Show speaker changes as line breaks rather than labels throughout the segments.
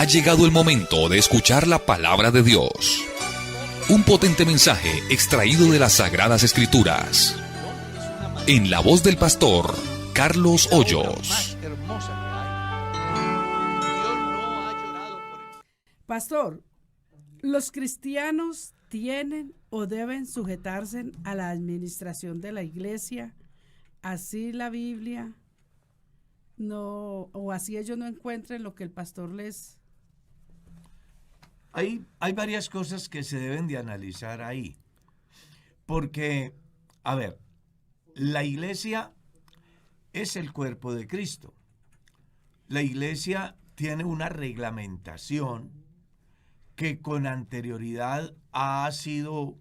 Ha llegado el momento de escuchar la palabra de Dios. Un potente mensaje extraído de las Sagradas Escrituras. En la voz del pastor Carlos Hoyos.
Pastor, ¿los cristianos tienen o deben sujetarse a la administración de la iglesia? Así la Biblia no, o así ellos no encuentren lo que el pastor les...
Hay varias cosas que se deben de analizar ahí. Porque, a ver, la iglesia es el cuerpo de Cristo. La iglesia tiene una reglamentación que con anterioridad ha sido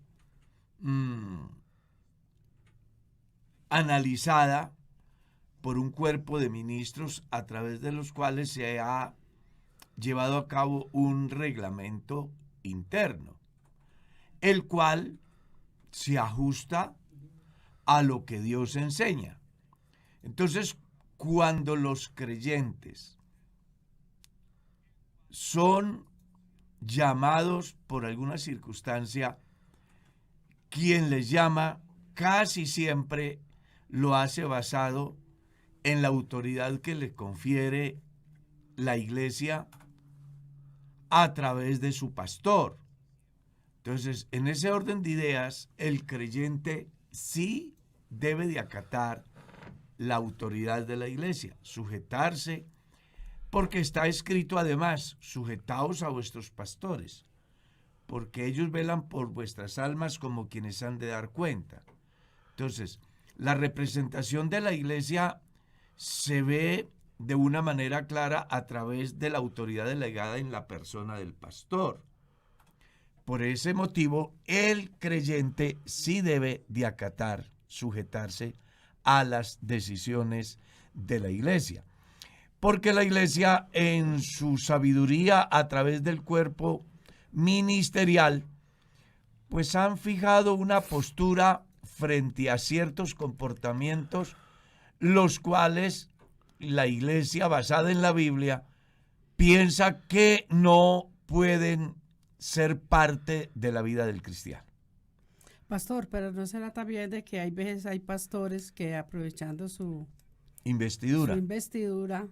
analizada por un cuerpo de ministros a través de los cuales se ha llevado a cabo un reglamento interno, el cual se ajusta a lo que Dios enseña. Entonces, cuando los creyentes son llamados por alguna circunstancia, quien les llama casi siempre lo hace basado en la autoridad que le confiere la iglesia a través de su pastor. Entonces, en ese orden de ideas, el creyente sí debe de acatar la autoridad de la iglesia, sujetarse, porque está escrito además, sujetaos a vuestros pastores, porque ellos velan por vuestras almas como quienes han de dar cuenta. Entonces, la representación de la iglesia se ve de una manera clara a través de la autoridad delegada en la persona del pastor. Por ese motivo, el creyente sí debe de acatar, sujetarse a las decisiones de la iglesia. Porque la iglesia, en su sabiduría a través del cuerpo ministerial, pues han fijado una postura frente a ciertos comportamientos, los cuales la iglesia, basada en la Biblia, piensa que no pueden ser parte de la vida del cristiano.
Pastor, pero ¿no será también de que hay veces hay pastores que aprovechando su investidura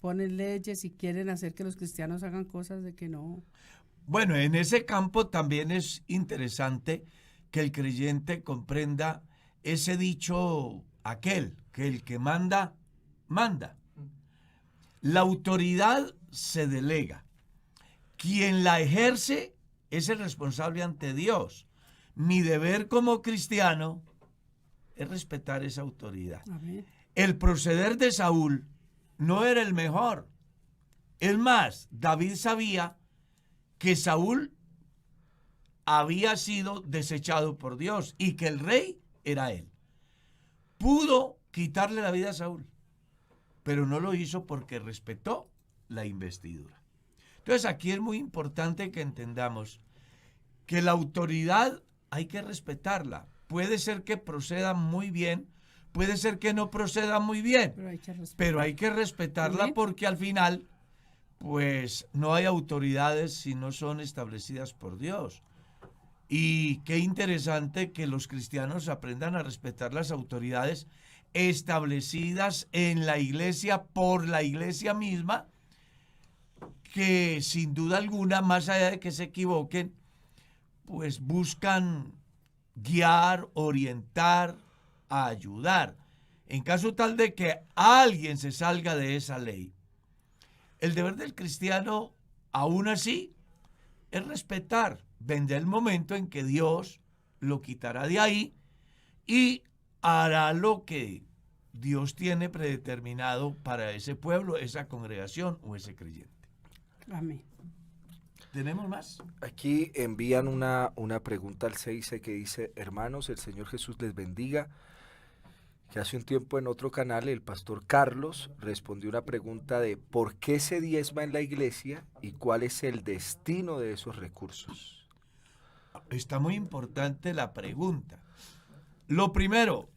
ponen leyes y quieren hacer que los cristianos hagan cosas de que no?
Bueno, en ese campo también es interesante que el creyente comprenda ese dicho aquel, que el que manda, manda. La autoridad se delega. Quien la ejerce es el responsable ante Dios. Mi deber como cristiano es respetar esa autoridad. El proceder de Saúl no era el mejor. Es más, David sabía que Saúl había sido desechado por Dios y que el rey era él. Pudo quitarle la vida a Saúl, pero no lo hizo porque respetó la investidura. Entonces aquí es muy importante que entendamos que la autoridad hay que respetarla. Puede ser que proceda muy bien, puede ser que no proceda muy bien, pero hay que respetarla porque al final, pues no hay autoridades si no son establecidas por Dios. Y qué interesante que los cristianos aprendan a respetar las autoridades establecidas en la iglesia por la iglesia misma, que sin duda alguna, más allá de que se equivoquen, pues buscan guiar, orientar, ayudar. En caso tal de que alguien se salga de esa ley, el deber del cristiano, aún así, es respetar. Vendrá el momento en que Dios lo quitará de ahí y hará lo que Dios tiene predeterminado para ese pueblo, esa congregación o ese creyente.
Amén.
¿Tenemos más?
Aquí envían una pregunta al 6 que dice: hermanos, el Señor Jesús les bendiga. Que hace un tiempo en otro canal el pastor Carlos respondió una pregunta de ¿por qué se diezma en la iglesia y cuál es el destino de esos recursos?
Está muy importante la pregunta. Lo primero,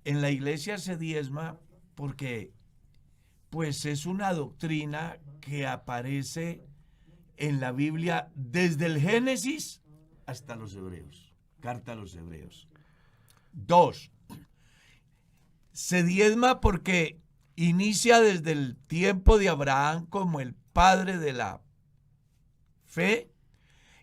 en la iglesia se diezma porque pues es una doctrina que aparece en la Biblia desde el Génesis hasta los Hebreos. Carta a los Hebreos. 2. Se diezma porque inicia desde el tiempo de Abraham como el padre de la fe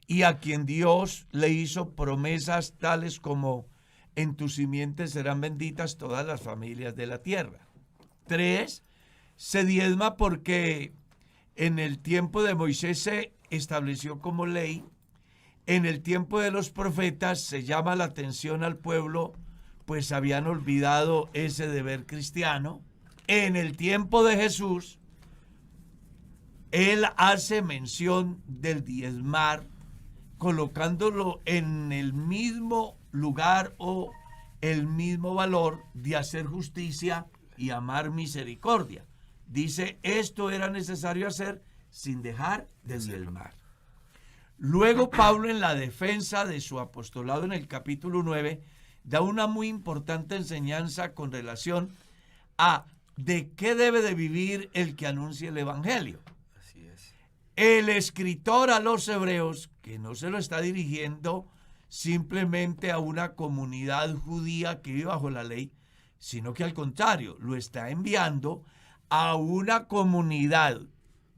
y a quien Dios le hizo promesas tales como en tu simiente serán benditas todas las familias de la tierra. 3. Se diezma porque en el tiempo de Moisés se estableció como ley. En el tiempo de los profetas se llama la atención al pueblo, pues habían olvidado ese deber cristiano. En el tiempo de Jesús, él hace mención del diezmar, colocándolo en el mismo lugar o el mismo valor de hacer justicia y amar misericordia. Dice, esto era necesario hacer sin dejar de diezmar. Luego Pablo, en la defensa de su apostolado en el capítulo 9, da una muy importante enseñanza con relación a de qué debe de vivir el que anuncia el evangelio.
Así es.
El escritor a los hebreos, que no se lo está dirigiendo simplemente a una comunidad judía que vive bajo la ley, sino que al contrario, lo está enviando a una comunidad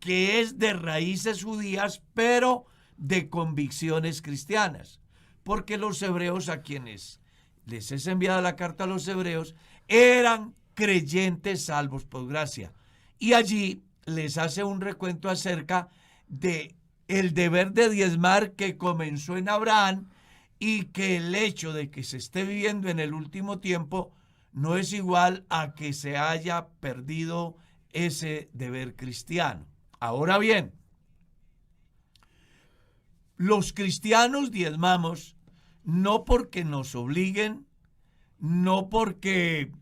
que es de raíces judías, pero de convicciones cristianas. Porque los hebreos, a quienes les es enviada la carta a los hebreos, eran creyentes salvos por gracia. Y allí les hace un recuento acerca de el deber de diezmar que comenzó en Abraham y que el hecho de que se esté viviendo en el último tiempo no es igual a que se haya perdido ese deber cristiano. Ahora bien, los cristianos diezmamos no porque nos obliguen, no porque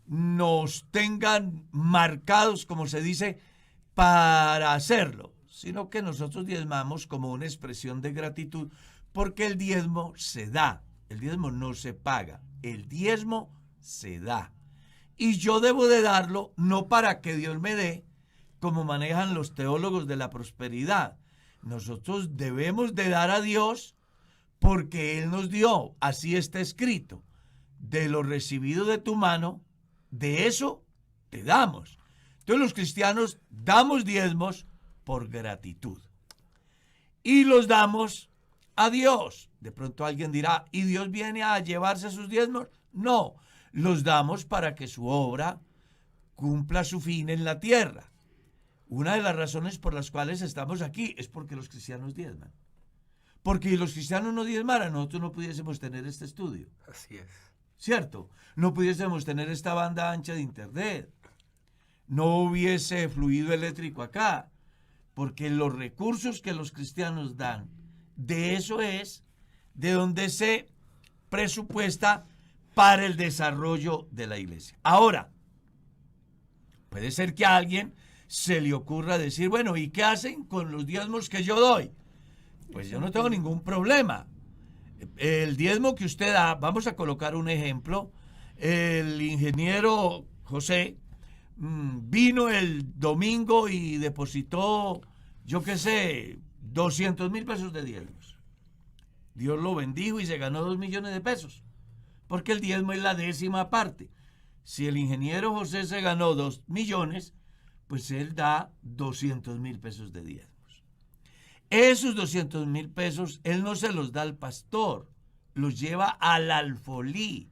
nos tengan marcados, como se dice, para hacerlo, sino que nosotros diezmamos como una expresión de gratitud, porque el diezmo se da, el diezmo no se paga, el diezmo se da. Y yo debo de darlo no para que Dios me dé, como manejan los teólogos de la prosperidad. Nosotros debemos de dar a Dios porque Él nos dio, así está escrito, de lo recibido de tu mano, de eso te damos. Entonces los cristianos damos diezmos por gratitud. Y los damos a Dios. De pronto alguien dirá, ¿y Dios viene a llevarse sus diezmos? No, los damos para que su obra cumpla su fin en la tierra. Una de las razones por las cuales estamos aquí es porque los cristianos diezman. Porque si los cristianos no diezmaran, nosotros no pudiésemos tener este estudio.
Así es.
¿Cierto? No pudiésemos tener esta banda ancha de internet. No hubiese fluido eléctrico acá. Porque los recursos que los cristianos dan, de eso es de donde se presupuesta para el desarrollo de la iglesia. Ahora, puede ser que a alguien se le ocurra decir, bueno, ¿y qué hacen con los diezmos que yo doy? Pues yo no tengo ningún problema. El diezmo que usted da, vamos a colocar un ejemplo, el ingeniero José vino el domingo y depositó, yo qué sé, 200,000 pesos de diezmos. Dios lo bendijo y se ganó 2 millones de pesos, porque el diezmo es la 10ª parte. Si el ingeniero José se ganó 2 millones, pues él da 200,000 pesos de diezmos. Esos 200,000 pesos, él no se los da al pastor, los lleva al alfolí.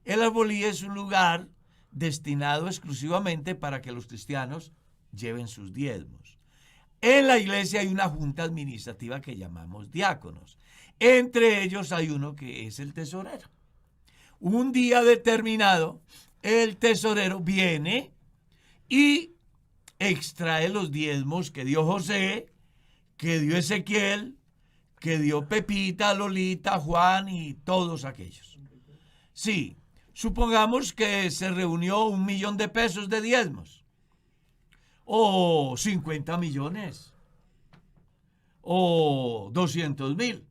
El alfolí es un lugar destinado exclusivamente para que los cristianos lleven sus diezmos. En la iglesia hay una junta administrativa que llamamos diáconos. Entre ellos hay uno que es el tesorero. Un día determinado, el tesorero viene y extrae los diezmos que dio José, que dio Ezequiel, que dio Pepita, Lolita, Juan y todos aquellos. Sí, supongamos que se reunió 1 millón de pesos de diezmos, o 50 millones, o 200,000,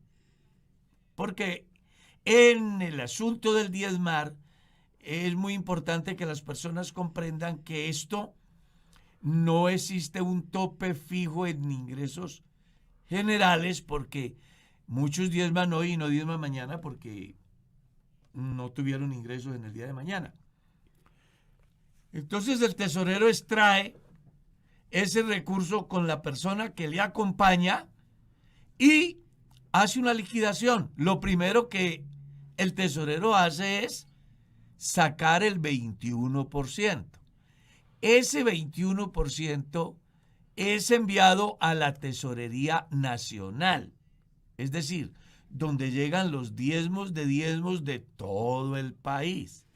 porque en el asunto del diezmar es muy importante que las personas comprendan que esto no existe un tope fijo en ingresos generales, porque muchos diezman hoy y no diezman mañana porque no tuvieron ingresos en el día de mañana. Entonces el tesorero extrae ese recurso con la persona que le acompaña y hace una liquidación. Lo primero que el tesorero hace es sacar el 21%. Ese 21% es enviado a la Tesorería Nacional, es decir, donde llegan los diezmos de todo el país.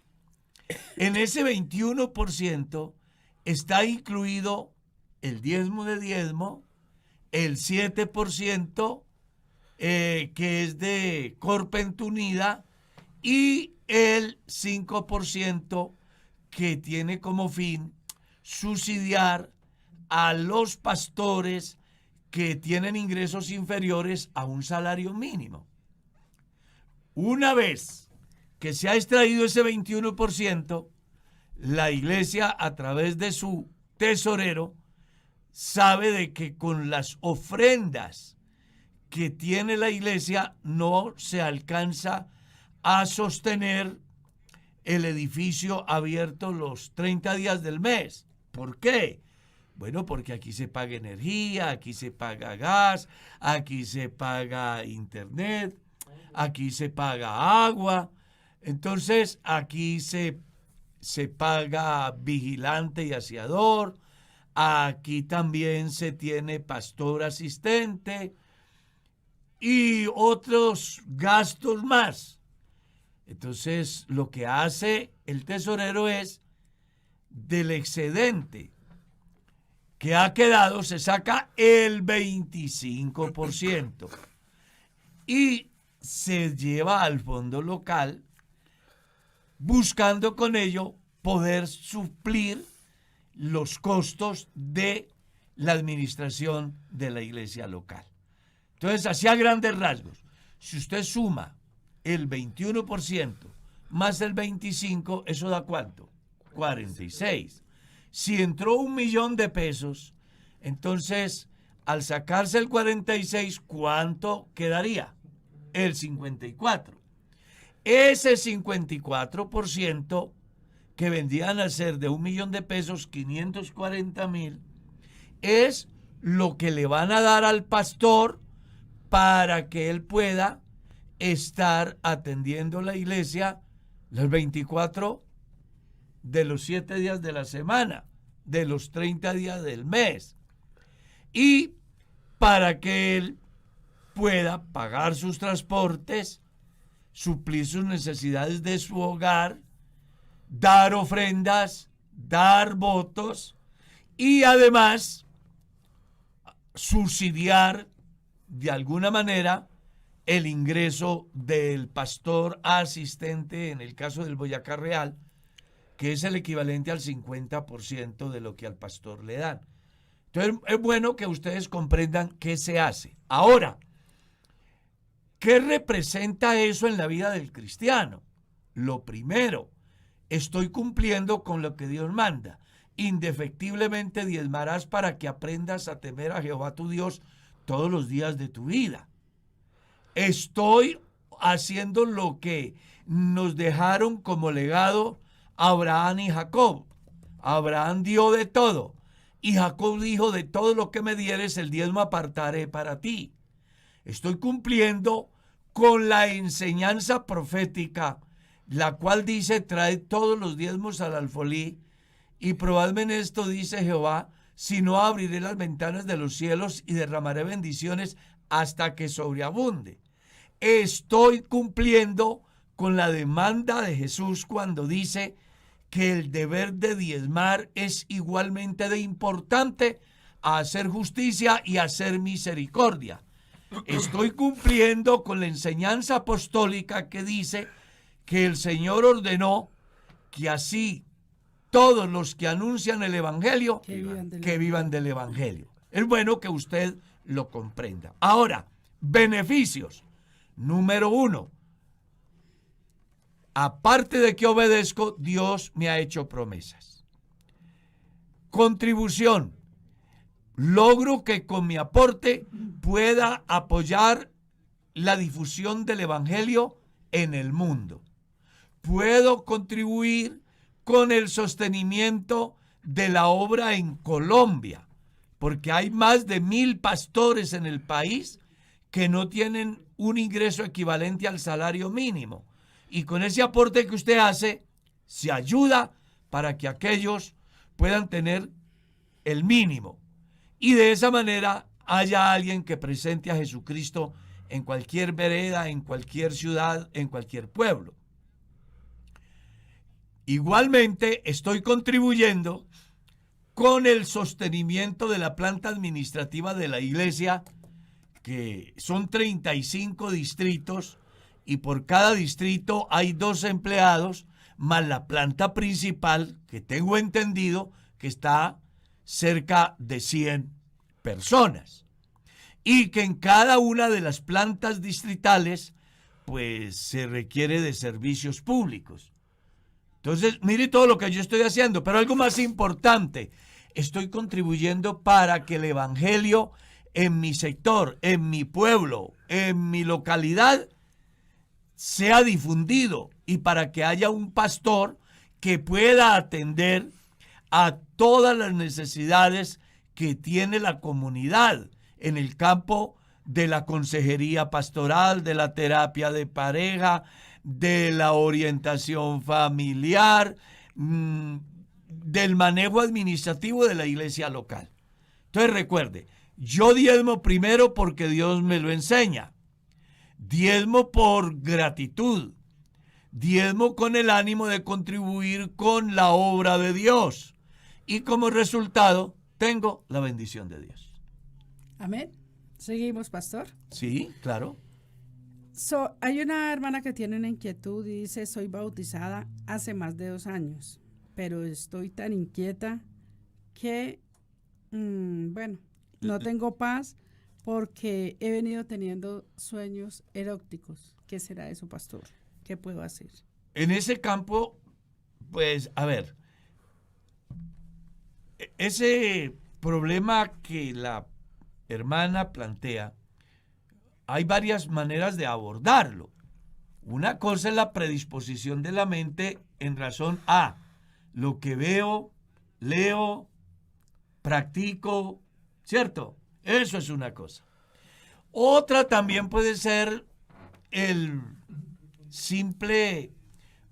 En ese 21% está incluido el diezmo de diezmo, el 7% que es de Corpent Unida y el 5% que tiene como fin subsidiar a los pastores que tienen ingresos inferiores a un salario mínimo. Una vez que se ha extraído ese 21%, la iglesia, a través de su tesorero, sabe de que con las ofrendas que tiene la iglesia no se alcanza a sostener el edificio abierto los 30 días del mes. ¿Por qué? Bueno, porque aquí se paga energía, aquí se paga gas, aquí se paga internet, aquí se paga agua. Entonces, aquí se paga vigilante y aseador, aquí también se tiene pastor asistente y otros gastos más. Entonces, lo que hace el tesorero es, del excedente que ha quedado, se saca el 25% y se lleva al fondo local, buscando con ello poder suplir los costos de la administración de la iglesia local. Entonces, así a grandes rasgos, si usted suma el 21% más el 25%, ¿eso da cuánto? 46. Si entró 1.000.000 de pesos, entonces, al sacarse el 46, ¿cuánto quedaría? El 54. Ese 54%, que vendrían a ser de 1.000.000 de pesos, 540.000, es lo que le van a dar al pastor para que él pueda estar atendiendo la iglesia los 24 de los 7 días de la semana, de los 30 días del mes, y para que él pueda pagar sus transportes, suplir sus necesidades de su hogar, dar ofrendas, dar votos y además subsidiar de alguna manera el ingreso del pastor asistente, en el caso del Boyacá Real, que es el equivalente al 50% de lo que al pastor le dan. Entonces, es bueno que ustedes comprendan qué se hace. Ahora, ¿qué representa eso en la vida del cristiano? Lo primero, estoy cumpliendo con lo que Dios manda. Indefectiblemente diezmarás para que aprendas a temer a Jehová tu Dios todos los días de tu vida. Estoy haciendo lo que nos dejaron como legado Abraham y Jacob. Abraham dio de todo y Jacob dijo: de todo lo que me dieres el diezmo apartaré para ti. Estoy cumpliendo con la enseñanza profética, la cual dice: traed todos los diezmos al alfolí y probadme en esto, dice Jehová, si no abriré las ventanas de los cielos y derramaré bendiciones hasta que sobreabunde. Estoy cumpliendo con la demanda de Jesús cuando dice que el deber de diezmar es igualmente de importante a hacer justicia y a hacer misericordia. Estoy cumpliendo con la enseñanza apostólica que dice que el Señor ordenó que así todos los que anuncian el Evangelio, que vivan del Evangelio. Es bueno que usted lo comprenda. Ahora, beneficios. Número 1. Aparte de que obedezco, Dios me ha hecho promesas. contribución. Logro que con mi aporte pueda apoyar la difusión del Evangelio en el mundo. Puedo contribuir con el sostenimiento de la obra en Colombia, porque hay más de 1,000 pastores en el país que no tienen un ingreso equivalente al salario mínimo. Y con ese aporte que usted hace, se ayuda para que aquellos puedan tener el mínimo. Y de esa manera haya alguien que presente a Jesucristo en cualquier vereda, en cualquier ciudad, en cualquier pueblo. Igualmente estoy contribuyendo con el sostenimiento de la planta administrativa de la iglesia, que son 35 distritos y por cada distrito hay 2 empleados, más la planta principal, que tengo entendido que está cerca de 100 personas. Y que en cada una de las plantas distritales, pues se requiere de servicios públicos. Entonces, mire todo lo que yo estoy haciendo, pero algo más importante, estoy contribuyendo para que el Evangelio en mi sector, en mi pueblo, en mi localidad, sea difundido y para que haya un pastor que pueda atender a todas las necesidades que tiene la comunidad en el campo de la consejería pastoral, de la terapia de pareja, de la orientación familiar, del manejo administrativo de la iglesia local. Entonces recuerde, yo diezmo primero porque Dios me lo enseña. Diezmo por gratitud. Diezmo con el ánimo de contribuir con la obra de Dios. Y como resultado, tengo la bendición de Dios.
Amén. Seguimos, pastor.
Sí, claro.
Hay una hermana que tiene una inquietud y dice, soy bautizada hace más de 2 años, pero estoy tan inquieta que, no tengo paz porque he venido teniendo sueños eróticos. ¿Qué será eso, pastor? ¿Qué puedo hacer?
En ese campo, pues, a ver, ese problema que la hermana plantea, hay varias maneras de abordarlo. Una cosa es la predisposición de la mente en razón a lo que veo, leo, practico, ¿cierto? Eso es una cosa. Otra también puede ser el simple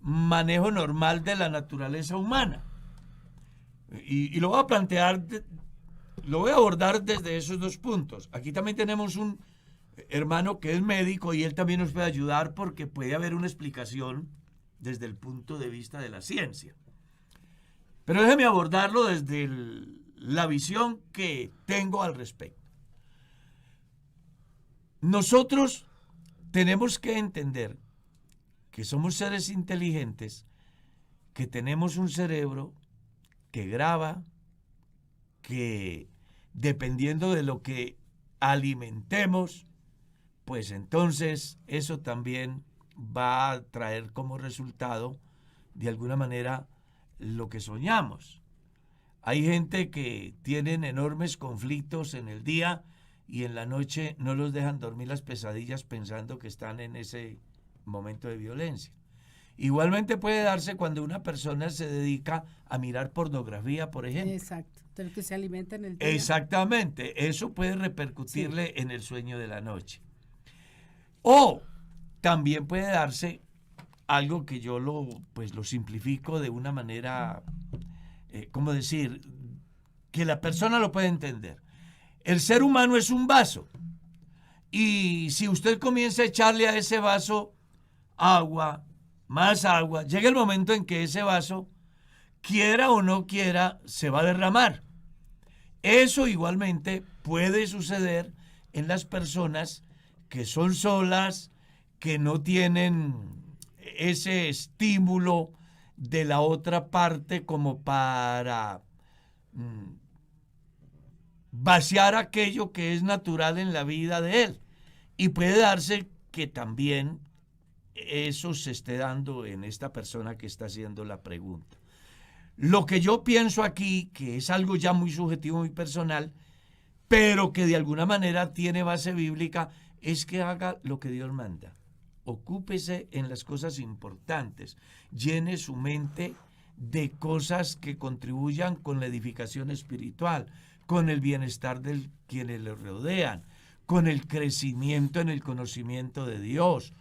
manejo normal de la naturaleza humana. Y lo voy a plantear, lo voy a abordar desde esos 2 puntos. Aquí también tenemos un hermano que es médico y él también nos puede ayudar porque puede haber una explicación desde el punto de vista de la ciencia. Pero déjeme abordarlo desde la visión que tengo al respecto. Nosotros tenemos que entender que somos seres inteligentes, que tenemos un cerebro que graba, que dependiendo de lo que alimentemos, pues entonces eso también va a traer como resultado, de alguna manera, lo que soñamos. Hay gente que tienen enormes conflictos en el día y en la noche no los dejan dormir las pesadillas pensando que están en ese momento de violencia. Igualmente puede darse cuando una persona se dedica a mirar pornografía, por ejemplo.
Exacto, de lo que se alimenta en el día.
Exactamente, eso puede repercutirle en el sueño de la noche. O también puede darse algo que yo lo simplifico de una manera, ¿cómo decir? Que la persona lo puede entender. El ser humano es un vaso y si usted comienza a echarle a ese vaso agua, más agua, llega el momento en que ese vaso, quiera o no quiera, se va a derramar. Eso igualmente puede suceder en las personas que son solas, que no tienen ese estímulo de la otra parte como para vaciar aquello que es natural en la vida de él. Y puede darse que también eso se esté dando en esta persona que está haciendo la pregunta. Lo que yo pienso aquí, que es algo ya muy subjetivo, muy personal, pero que de alguna manera tiene base bíblica, es que haga lo que Dios manda. Ocúpese en las cosas importantes. Llene su mente de cosas que contribuyan con la edificación espiritual, con el bienestar de quienes le rodean, con el crecimiento en el conocimiento de Dios.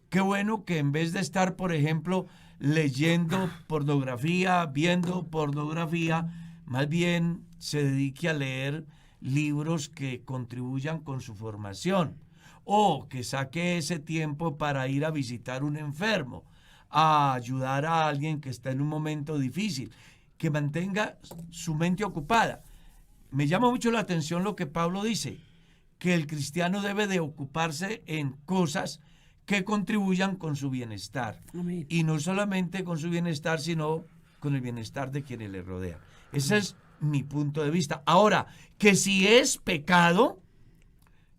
Qué bueno que en vez de estar, por ejemplo, leyendo pornografía, viendo pornografía, más bien se dedique a leer libros que contribuyan con su formación, o que saque ese tiempo para ir a visitar un enfermo, a ayudar a alguien que está en un momento difícil, que mantenga su mente ocupada. Me llama mucho la atención lo que Pablo dice, que el cristiano debe de ocuparse en cosas que contribuyan con su bienestar.
Amén.
Y no solamente con su bienestar, sino con el bienestar de quienes le rodean. Ese es mi punto de vista. Ahora, que si es pecado,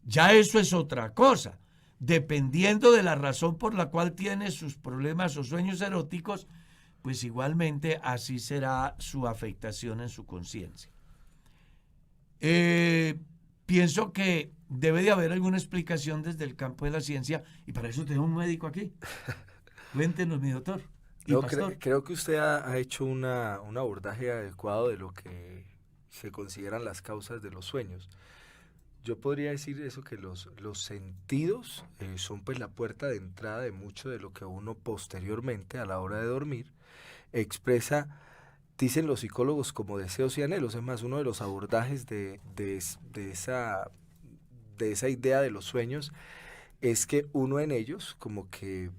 ya eso es otra cosa. Dependiendo de la razón por la cual tiene sus problemas o sueños eróticos, pues igualmente así será su afectación en su conciencia. Pienso que debe de haber alguna explicación desde el campo de la ciencia, y para eso tengo un médico aquí. Cuéntenos, mi doctor.
Yo creo que usted ha hecho un abordaje adecuado de lo que se consideran las causas de los sueños. Yo podría decir eso, que los sentidos son pues la puerta de entrada de mucho de lo que uno posteriormente, a la hora de dormir, expresa, dicen los psicólogos, como deseos y anhelos. Es más, uno de los abordajes de esa idea de los sueños es que uno en ellos como que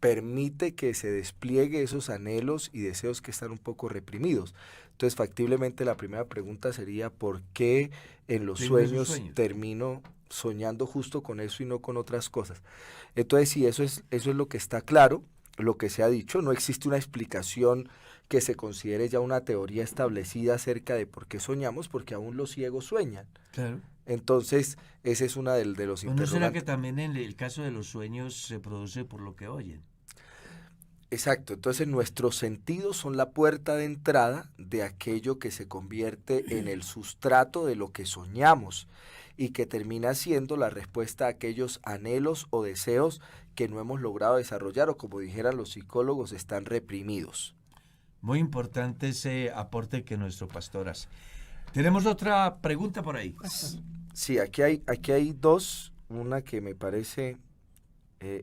permite que se despliegue esos anhelos y deseos que están un poco reprimidos. Entonces, factiblemente la primera pregunta sería, ¿por qué en los sueños termino soñando justo con eso y no con otras cosas? Entonces, sí, eso es lo que está claro, lo que se ha dicho. No existe una explicación que se considere ya una teoría establecida acerca de por qué soñamos, porque aún los ciegos sueñan.
Claro.
Entonces, ese es una de los interrogantes.
¿No será que también en el caso de los sueños se produce por lo que oyen?
Exacto, entonces nuestros sentidos son la puerta de entrada de aquello que se convierte en el sustrato de lo que soñamos y que termina siendo la respuesta a aquellos anhelos o deseos que no hemos logrado desarrollar, o como dijeran los psicólogos, están reprimidos.
Muy importante ese aporte que nuestro pastor hace. ¿Tenemos otra pregunta por ahí?
Sí, aquí hay dos. Una que me parece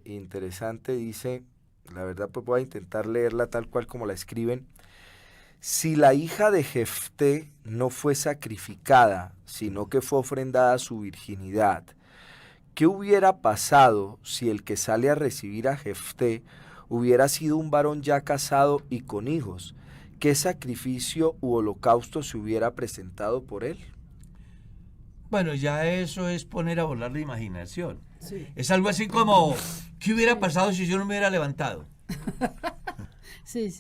interesante, dice, la verdad pues voy a intentar leerla tal cual como la escriben. Si la hija de Jefté no fue sacrificada, sino que fue ofrendada su virginidad, ¿qué hubiera pasado si el que sale a recibir a Jefté hubiera sido un varón ya casado y con hijos? ¿Qué sacrificio u holocausto se hubiera presentado por él?
Bueno, ya eso es poner a volar la imaginación.
Sí.
Es algo así como, ¿qué hubiera pasado si yo no me hubiera levantado?
Sí.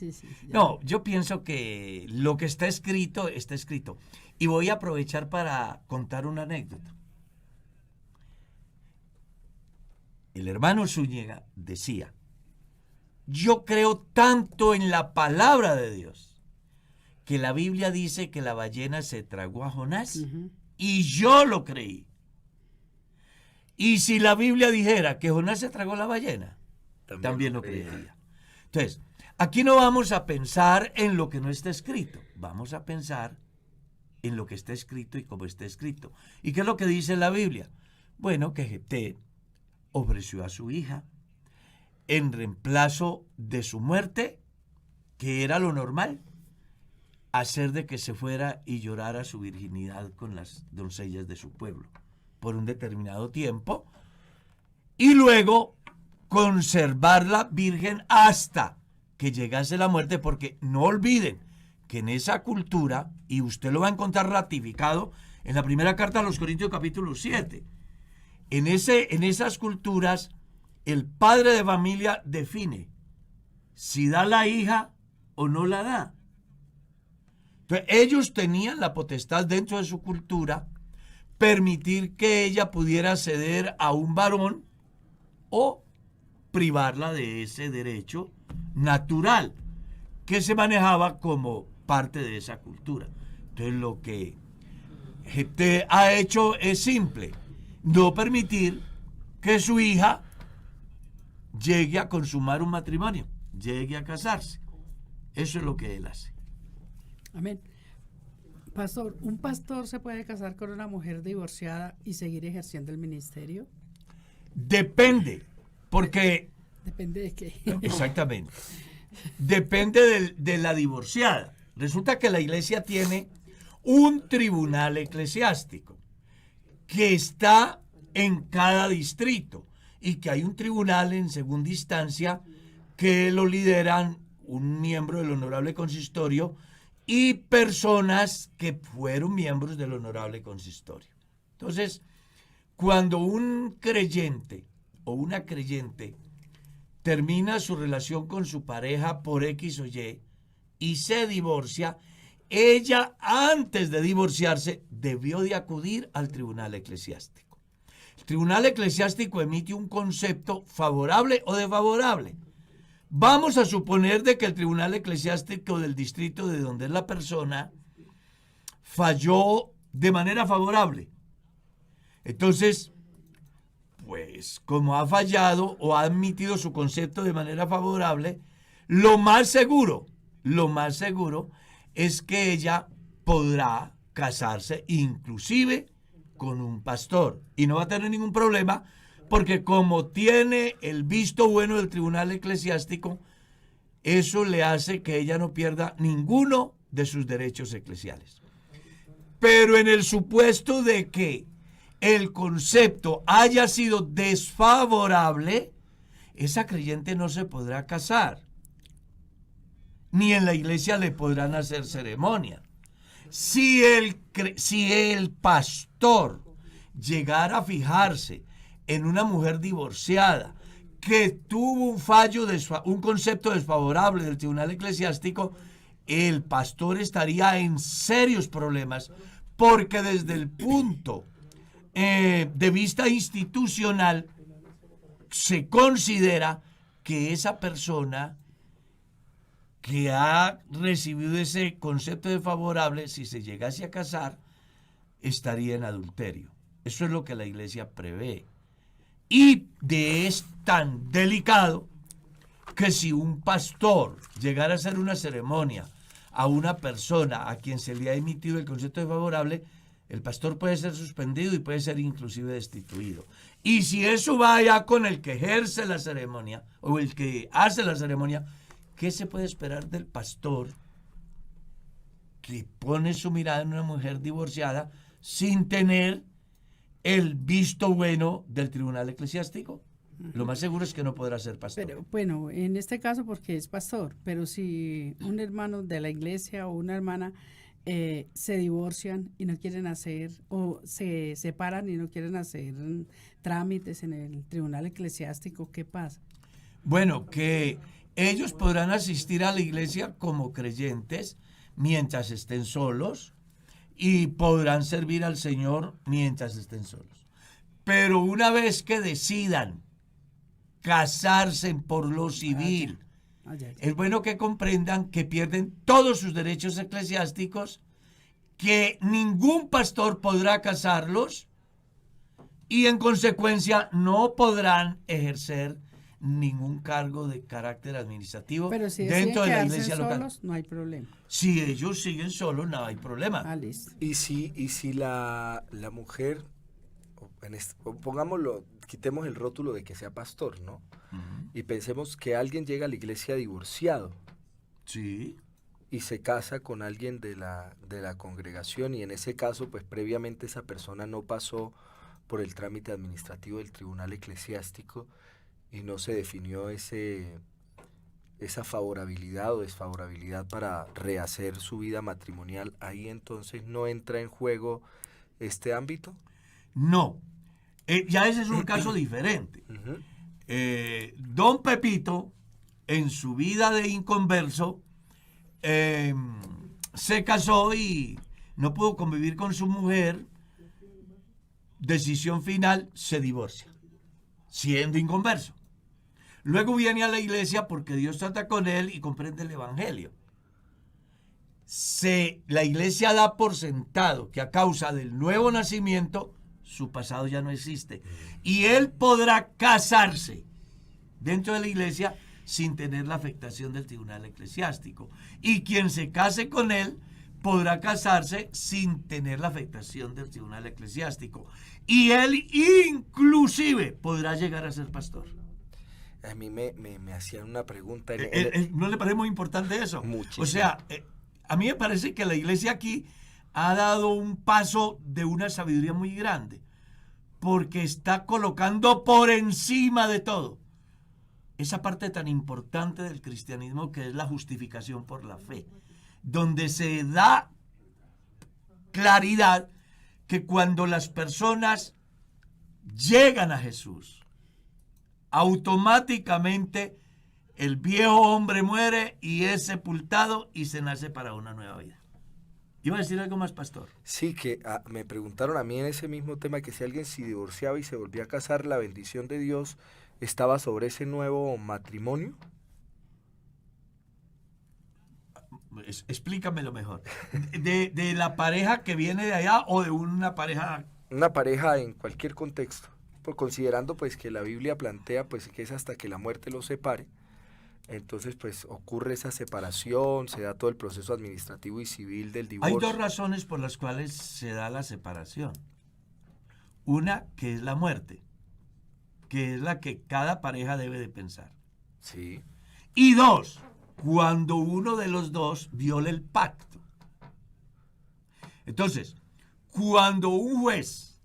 No, yo pienso que lo que está escrito, está escrito. Y voy a aprovechar para contar una anécdota. El hermano Zúñiga decía, yo creo tanto en la palabra de Dios, que la Biblia dice que la ballena se tragó a Jonás, y yo lo creí. Y si la Biblia dijera que Jonás se tragó la ballena, también lo creería. Entonces, aquí no vamos a pensar en lo que no está escrito, vamos a pensar en lo que está escrito y cómo está escrito. ¿Y qué es lo que dice la Biblia? Bueno, que Jefté ofreció a su hija en reemplazo de su muerte, que era lo normal, hacer de que se fuera y llorara su virginidad con las doncellas de su pueblo por un determinado tiempo, y luego conservarla virgen hasta que llegase la muerte, porque no olviden que en esa cultura, y usted lo va a encontrar ratificado en la primera carta a los Corintios capítulo 7, en esas culturas el padre de familia define si da la hija o no la da. Entonces, ellos tenían la potestad dentro de su cultura permitir que ella pudiera ceder a un varón o privarla de ese derecho natural que se manejaba como parte de esa cultura. Entonces lo que te ha hecho es simple, no permitir que su hija llegue a consumar un matrimonio, llegue a casarse. Eso es lo que él hace.
Amén. Pastor, ¿un pastor se puede casar con una mujer divorciada y seguir ejerciendo el ministerio?
Depende, porque...
Depende de qué.
Exactamente. Depende de la divorciada. Resulta que la iglesia tiene un tribunal eclesiástico que está en cada distrito y que hay un tribunal en segunda instancia que lo lideran un miembro del Honorable Consistorio y personas que fueron miembros del Honorable Consistorio. Entonces, cuando un creyente o una creyente termina su relación con su pareja por X o Y se divorcia, ella antes de divorciarse debió de acudir al tribunal eclesiástico. El tribunal eclesiástico emite un concepto favorable o desfavorable. Vamos a suponer de que el tribunal eclesiástico del distrito de donde es la persona falló de manera favorable. Entonces, pues como ha fallado o ha admitido su concepto de manera favorable, lo más seguro es que ella podrá casarse inclusive con un pastor y no va a tener ningún problema porque como tiene el visto bueno del tribunal eclesiástico, eso le hace que ella no pierda ninguno de sus derechos eclesiales. Pero en el supuesto de que el concepto haya sido desfavorable, esa creyente no se podrá casar, ni en la iglesia le podrán hacer ceremonia. Si el pastor llegara a fijarse en una mujer divorciada que tuvo un fallo, un concepto desfavorable del tribunal eclesiástico, el pastor estaría en serios problemas, porque desde el punto de vista institucional se considera que esa persona que ha recibido ese concepto desfavorable, si se llegase a casar, estaría en adulterio. Eso es lo que la iglesia prevé. Y es tan delicado que si un pastor llegara a hacer una ceremonia a una persona a quien se le ha emitido el concepto desfavorable, el pastor puede ser suspendido y puede ser inclusive destituido. Y si eso va ya con el que ejerce la ceremonia o el que hace la ceremonia, ¿qué se puede esperar del pastor que pone su mirada en una mujer divorciada sin tener el visto bueno del tribunal eclesiástico? Lo más seguro es que no podrá ser pastor.
Pero bueno, en este caso porque es pastor, pero si un hermano de la iglesia o una hermana se divorcian y no quieren hacer, o se separan y no quieren hacer trámites en el tribunal eclesiástico, ¿qué pasa?
Bueno, que ellos podrán asistir a la iglesia como creyentes mientras estén solos y podrán servir al Señor mientras estén solos. Pero una vez que decidan casarse por lo civil, es bueno que comprendan que pierden todos sus derechos eclesiásticos, que ningún pastor podrá casarlos y en consecuencia no podrán ejercer ningún cargo de carácter administrativo dentro de la iglesia local.
Solos, no hay problema.
Si ellos siguen solos, no hay problema.
Ah, listo.
Y si la mujer, pongámoslo, quitemos el rótulo de que sea pastor, ¿no? Uh-huh. Y pensemos que alguien llega a la iglesia divorciado.
Sí.
Y se casa con alguien de la congregación, y en ese caso, pues previamente esa persona no pasó por el trámite administrativo del tribunal eclesiástico y no se definió esa favorabilidad o desfavorabilidad para rehacer su vida matrimonial. Ahí entonces no entra en juego este ámbito.
No, ya ese es un caso diferente. Uh-huh. Don Pepito, en su vida de inconverso, se casó y no pudo convivir con su mujer. Decisión final, se divorcia, siendo inconverso. Luego viene a la iglesia porque Dios trata con él y comprende el evangelio. la iglesia da por sentado que a causa del nuevo nacimiento, su pasado ya no existe. Y él podrá casarse dentro de la iglesia sin tener la afectación del tribunal eclesiástico. Y quien se case con él podrá casarse sin tener la afectación del tribunal eclesiástico. Y él inclusive podrá llegar a ser pastor.
A mí me hacían una pregunta.
¿No le parece muy importante eso?
Muchísimo.
O sea, a mí me parece que la iglesia aquí ha dado un paso de una sabiduría muy grande, porque está colocando por encima de todo esa parte tan importante del cristianismo que es la justificación por la fe, donde se da claridad que cuando las personas llegan a Jesús, automáticamente el viejo hombre muere y es sepultado y se nace para una nueva vida. ¿Iba a decir algo más, pastor?
Sí, que me preguntaron a mí en ese mismo tema que si alguien se divorciaba y se volvía a casar, la bendición de Dios estaba sobre ese nuevo matrimonio.
Explícamelo mejor. ¿De la pareja que viene de allá o de una pareja?
Una pareja en cualquier contexto, considerando pues que la Biblia plantea pues que es hasta que la muerte los separe. Entonces pues ocurre esa separación, se da todo el proceso administrativo y civil del divorcio.
Hay dos razones por las cuales se da la separación. Una, que es la muerte, que es la que cada pareja debe de pensar.
Sí.
Y dos, cuando uno de los dos viola el pacto. Entonces, cuando un juez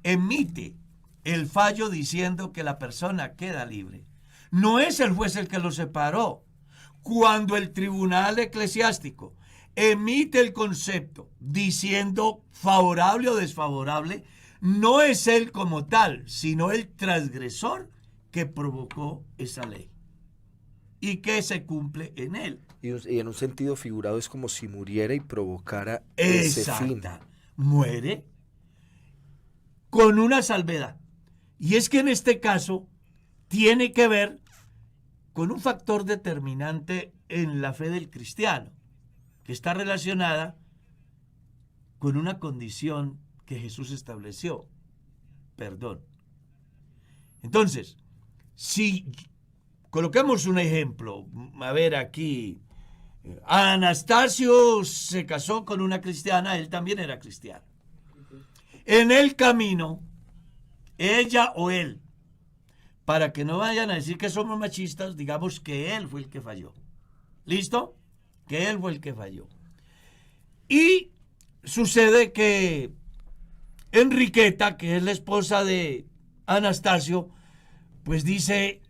emite el fallo diciendo que la persona queda libre, no es el juez el que lo separó. Cuando el tribunal eclesiástico emite el concepto diciendo favorable o desfavorable, no es él como tal, sino el transgresor que provocó esa ley y que se cumple en él.
Y en un sentido figurado es como si muriera y provocara ese fin.
Muere con una salvedad. Y es que en este caso tiene que ver con un factor determinante en la fe del cristiano, que está relacionada con una condición que Jesús estableció: perdón. Entonces, si coloquemos un ejemplo, a ver aquí, Anastasio se casó con una cristiana, él también era cristiano. En el camino, ella o él, para que no vayan a decir que somos machistas, digamos que él fue el que falló. ¿Listo? Que él fue el que falló. Y sucede que Enriqueta, que es la esposa de Anastasio, pues dice: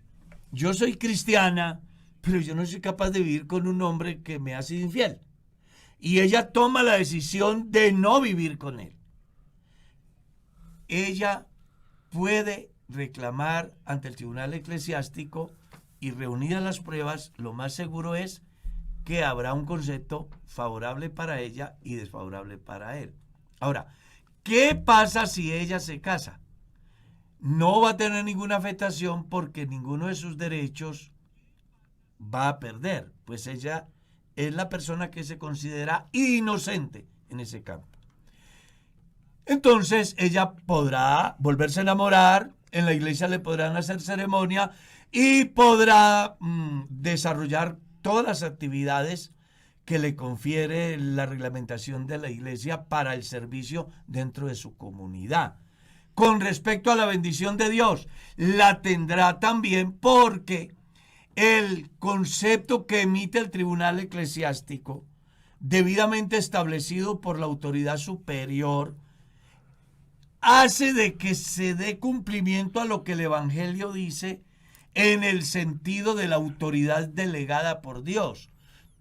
yo soy cristiana, pero yo no soy capaz de vivir con un hombre que me ha sido infiel. Y ella toma la decisión de no vivir con él. Ella puede reclamar ante el tribunal eclesiástico y, reunidas las pruebas, lo más seguro es que habrá un concepto favorable para ella y desfavorable para él. Ahora, ¿qué pasa si ella se casa? No va a tener ninguna afectación porque ninguno de sus derechos va a perder, pues ella es la persona que se considera inocente en ese campo. Entonces ella podrá volverse a enamorar, en la iglesia le podrán hacer ceremonia y podrá desarrollar todas las actividades que le confiere la reglamentación de la iglesia para el servicio dentro de su comunidad. Con respecto a la bendición de Dios, la tendrá también porque el concepto que emite el tribunal eclesiástico, debidamente establecido por la autoridad superior, hace de que se dé cumplimiento a lo que el Evangelio dice en el sentido de la autoridad delegada por Dios.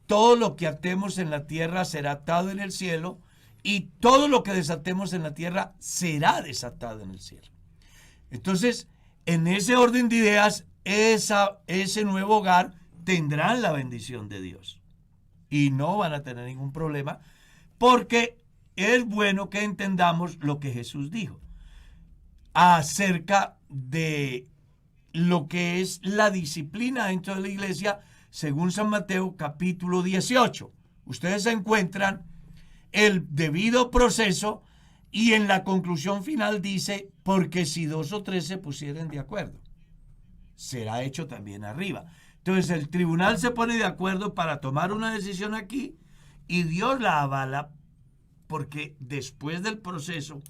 Todo lo que atemos en la tierra será atado en el cielo, y todo lo que desatemos en la tierra será desatado en el cielo. Entonces, en ese orden de ideas, ese nuevo hogar tendrán la bendición de Dios y no van a tener ningún problema, porque es bueno que entendamos lo que Jesús dijo acerca de lo que es la disciplina dentro de la iglesia, según San Mateo capítulo 18, ustedes encuentran el debido proceso y en la conclusión final dice, porque si 2 o 3 se pusieren de acuerdo, será hecho también arriba. Entonces el tribunal se pone de acuerdo para tomar una decisión aquí y Dios la avala porque después del proceso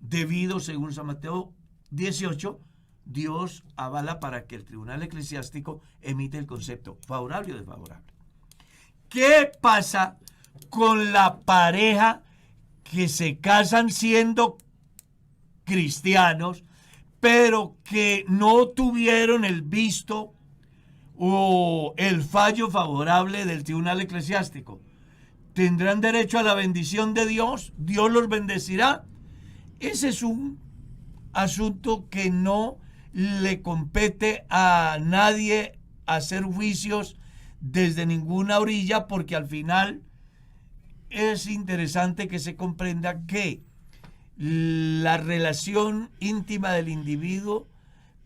debido, según San Mateo 18, Dios avala para que el tribunal eclesiástico emite el concepto favorable o desfavorable. ¿Qué pasa con la pareja que se casan siendo cristianos, pero que no tuvieron el visto o el fallo favorable del tribunal eclesiástico? ¿Tendrán derecho a la bendición de Dios? ¿Dios los bendecirá? Ese es un asunto que no le compete a nadie hacer juicios desde ninguna orilla, porque al final es interesante que se comprenda que la relación íntima del individuo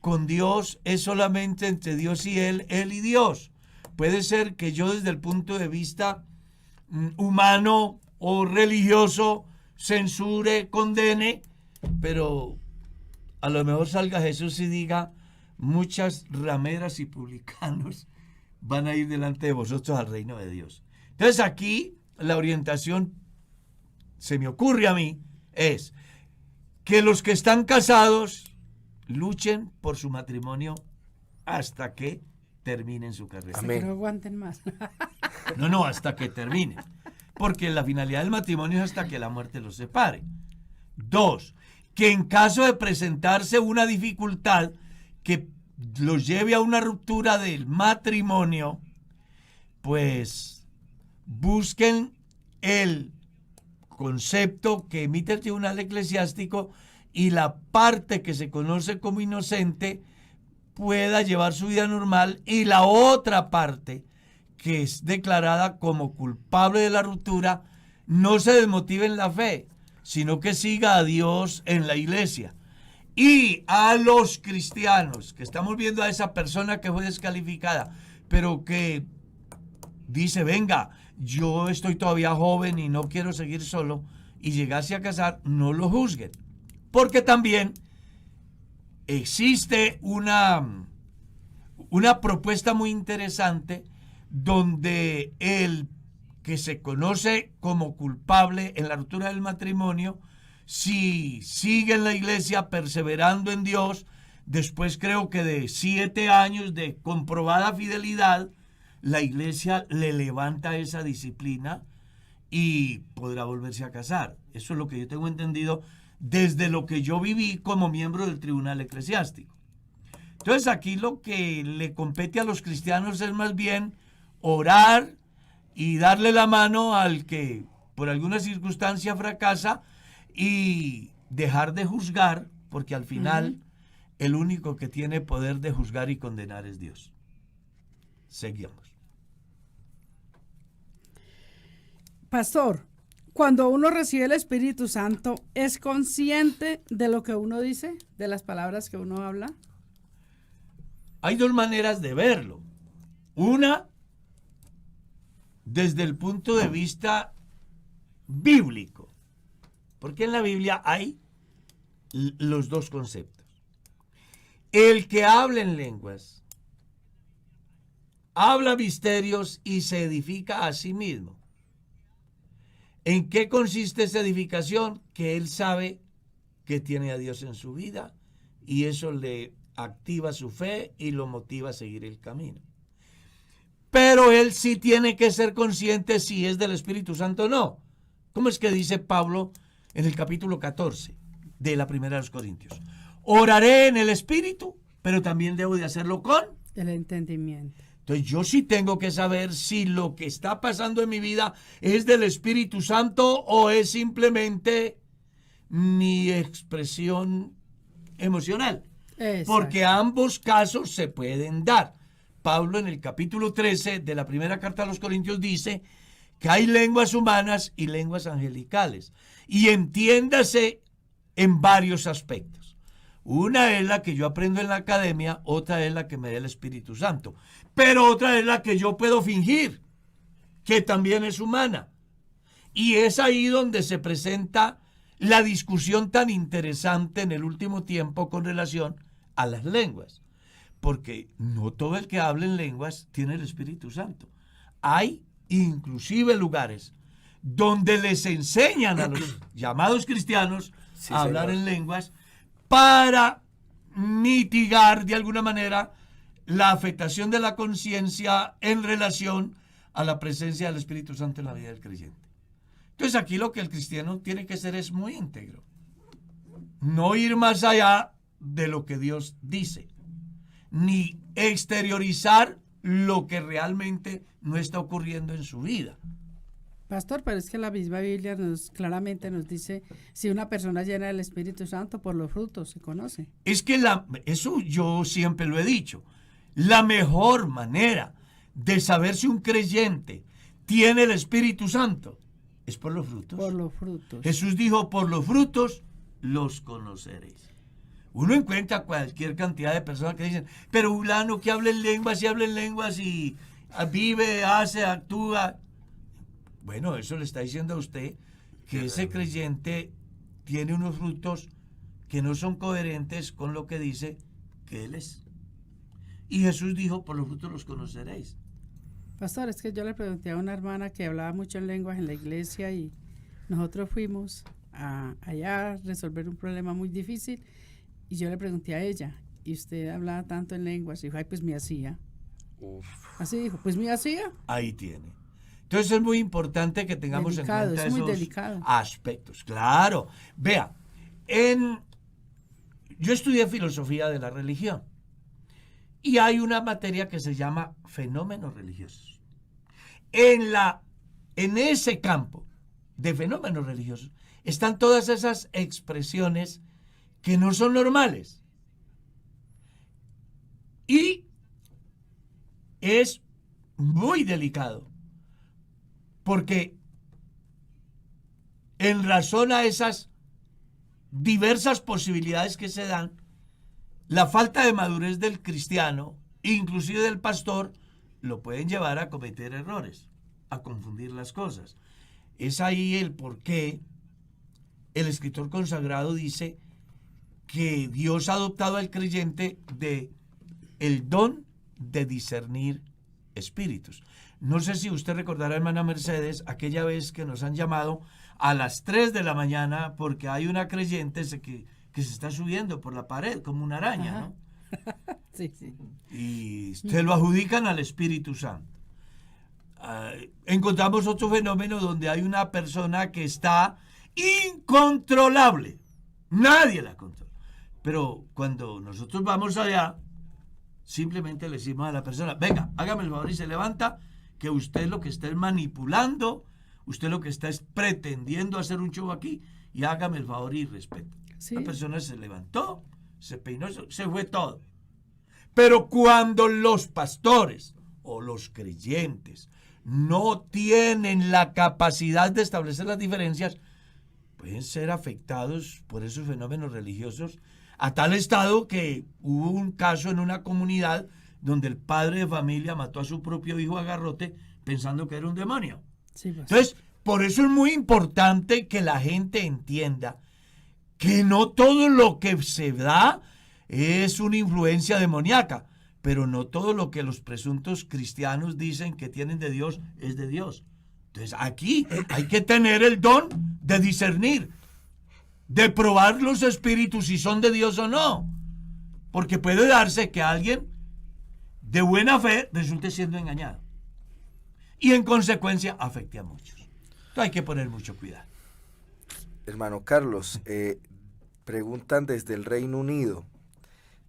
con Dios es solamente entre Dios y él y Dios. Puede ser que yo desde el punto de vista humano o religioso censure, condene, pero a lo mejor salga Jesús y diga, muchas rameras y publicanos van a ir delante de vosotros al reino de Dios. Entonces aquí la orientación, se me ocurre a mí, es que los que están casados luchen por su matrimonio hasta que terminen su carrera.
Amén. Que no aguanten más.
No, hasta que terminen. Porque la finalidad del matrimonio es hasta que la muerte los separe. 2, que en caso de presentarse una dificultad que los lleve a una ruptura del matrimonio, pues busquen el concepto que emite el tribunal eclesiástico y la parte que se conoce como inocente pueda llevar su vida normal y la otra parte que es declarada como culpable de la ruptura no se desmotive en la fe, sino que siga a Dios en la iglesia. Y a los cristianos, que estamos viendo a esa persona que fue descalificada, pero que dice, venga, yo estoy todavía joven y no quiero seguir solo, y llegase a casar, no lo juzguen. Porque también existe una propuesta muy interesante donde el que se conoce como culpable en la ruptura del matrimonio, si sigue en la iglesia perseverando en Dios, después creo que de 7 años de comprobada fidelidad, la iglesia le levanta esa disciplina y podrá volverse a casar. Eso es lo que yo tengo entendido desde lo que yo viví como miembro del tribunal eclesiástico. Entonces aquí lo que le compete a los cristianos es más bien orar y darle la mano al que por alguna circunstancia fracasa y dejar de juzgar, porque al final el único que tiene poder de juzgar y condenar es Dios. Seguimos.
Pastor, cuando uno recibe el Espíritu Santo, ¿es consciente de lo que uno dice, de las palabras que uno habla?
Hay 2 maneras de verlo. Una, desde el punto de vista bíblico, porque en la Biblia hay los 2 conceptos. El que habla en lenguas, habla misterios y se edifica a sí mismo. ¿En qué consiste esa edificación? Que él sabe que tiene a Dios en su vida y eso le activa su fe y lo motiva a seguir el camino. Pero él sí tiene que ser consciente si es del Espíritu Santo o no. ¿Cómo es que dice Pablo en el capítulo 14 de la primera de los Corintios? Oraré en el Espíritu, pero también debo de hacerlo con
el entendimiento.
Entonces yo sí tengo que saber si lo que está pasando en mi vida es del Espíritu Santo o es simplemente mi expresión emocional. Exacto. Porque ambos casos se pueden dar. Pablo en el capítulo 13 de la primera carta a los Corintios dice que hay lenguas humanas y lenguas angelicales. Y entiéndase en varios aspectos. Una es la que yo aprendo en la academia, otra es la que me da el Espíritu Santo. Pero otra es la que yo puedo fingir. que también es humana. Y es ahí donde se presenta la discusión tan interesante en el último tiempo con relación a las lenguas. Porque no todo el que habla en lenguas tiene el Espíritu Santo. Hay inclusive lugares donde les enseñan a los llamados cristianos a hablar en lenguas para mitigar de alguna manera la afectación de la conciencia en relación a la presencia del Espíritu Santo en la vida del creyente. Entonces aquí lo que el cristiano tiene que hacer es muy íntegro. No ir más allá de lo que Dios dice, ni exteriorizar lo que realmente no está ocurriendo en su vida.
Pastor, pero es que la misma Biblia claramente nos dice, si una persona llena del Espíritu Santo, por los frutos se conoce.
Es que eso yo siempre lo he dicho. La mejor manera de saber si un creyente tiene el Espíritu Santo es por los frutos.
Por los frutos.
Jesús dijo, por los frutos los conoceréis. Uno encuentra cualquier cantidad de personas que dicen, pero fulano que habla en lenguas y vive, hace, actúa. Bueno, eso le está diciendo a usted que ese creyente tiene unos frutos que no son coherentes con lo que dice que él es. Y Jesús dijo, por los frutos los conoceréis.
Pastor, es que yo le pregunté a una hermana que hablaba mucho en lenguas en la iglesia y nosotros fuimos allá a resolver un problema muy difícil y yo le pregunté a ella, ¿y usted hablaba tanto en lenguas? Y dijo, ay, pues me hacía.
Uf.
Así dijo, pues me hacía.
Ahí tiene. Entonces es muy importante que tengamos
Delicado,
en cuenta
es muy
esos
delicado.
aspectos. Claro. Vea, yo estudié filosofía de la religión y hay una materia que se llama fenómenos religiosos. En ese campo de fenómenos religiosos están todas esas expresiones que no son normales. Y es muy delicado, porque en razón a esas diversas posibilidades que se dan, la falta de madurez del cristiano, inclusive del pastor, lo pueden llevar a cometer errores, a confundir las cosas. Es ahí el por qué el escritor consagrado dice que Dios ha adoptado al creyente el don de discernir espíritus. No sé si usted recordará, hermana Mercedes, aquella vez que nos han llamado a las 3 de la mañana porque hay una creyente que se está subiendo por la pared como una araña,
Ajá.
¿no?
Sí, sí.
Y se lo adjudican al Espíritu Santo. Encontramos otro fenómeno donde hay una persona que está incontrolable. Nadie la controla. Pero cuando nosotros vamos allá, simplemente le decimos a la persona, venga, hágame el favor y se levanta, que usted lo que está es manipulando, usted lo que está es pretendiendo hacer un show aquí, y hágame el favor y respete.
Sí.
La persona se levantó, se peinó, se fue todo. Pero cuando los pastores o los creyentes no tienen la capacidad de establecer las diferencias, pueden ser afectados por esos fenómenos religiosos a tal estado que hubo un caso en una comunidad donde el padre de familia mató a su propio hijo a garrote pensando que era un demonio.
Sí, pues.
Entonces, por eso es muy importante que la gente entienda que no todo lo que se da es una influencia demoníaca, pero no todo lo que los presuntos cristianos dicen que tienen de Dios es de Dios. Entonces, aquí hay que tener el don de discernir, de probar los espíritus si son de Dios o no, porque puede darse que alguien de buena fe resulte siendo engañado y en consecuencia afecte a muchos. Entonces hay que poner mucho cuidado.
Hermano Carlos, preguntan desde el Reino Unido.